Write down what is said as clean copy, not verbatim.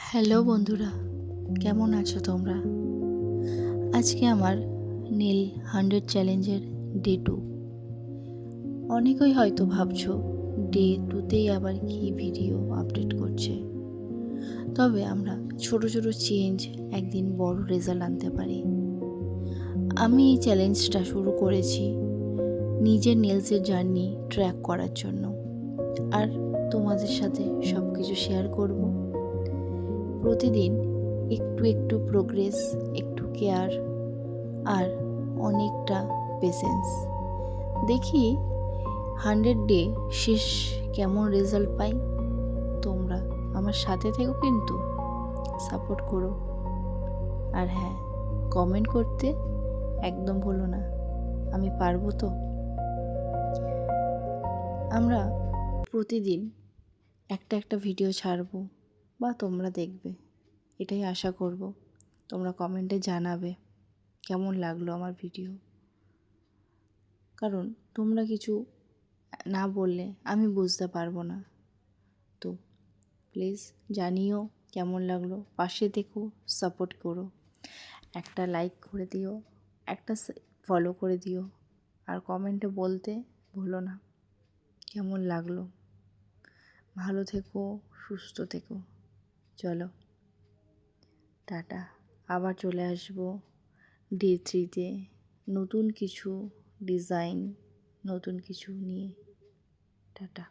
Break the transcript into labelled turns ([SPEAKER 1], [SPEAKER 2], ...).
[SPEAKER 1] Hello বন্ধুরা, কেমন আছো তোমরা? আজকে আমার নীল 100 চ্যালেঞ্জের ডে 2। অনেকেই হয়তো ভাবছো ডে 2তেই আবার কি ভিডিও আপডেট করছে। তবে আমরা ছোট ছোট চেঞ্জ একদিন বড় রেজাল্ট আনতে পারি। আমি এই চ্যালেঞ্জটা শুরু করেছি নিজের নেলসের জার্নি ট্র্যাক করার জন্য, আর তোমাদের সাথে সব কিছু শেয়ার করব। প্রতিদিন একটু একটু প্রোগ্রেস, একটু কেয়ার আর অনেকটা পেশেন্স। দেখি 100 ডে শেষ কেমন রেজাল্ট পাই। তোমরা আমার সাথে থেকো, কিন্তু সাপোর্ট করো। আর হ্যাঁ, কমেন্ট করতে একদম ভুলো না। আমি পারবো তো। আমরা প্রতিদিন একটা ভিডিও ছাড়বো, বা তোমরা দেখবে, এটাই আশা করব। তোমরা কমেন্টে জানাবে কেমন লাগলো আমার ভিডিও, কারণ তোমরা কিছু না বললে আমি বুঝতে পারবো না। তো প্লিজ জানিও কেমন লাগলো, পাশে থেকো, সাপোর্ট করো। একটা লাইক করে দিও, একটা ফলো করে দিও, আর কমেন্টে বলতে ভুলো না কেমন লাগলো। ভালো থেকো, সুস্থ থেকো। চলো, টাটা। আবার চলে আসবো ডে 3তে নতুন কিছু ডিজাইন, নতুন কিছু নিয়ে। টাটা।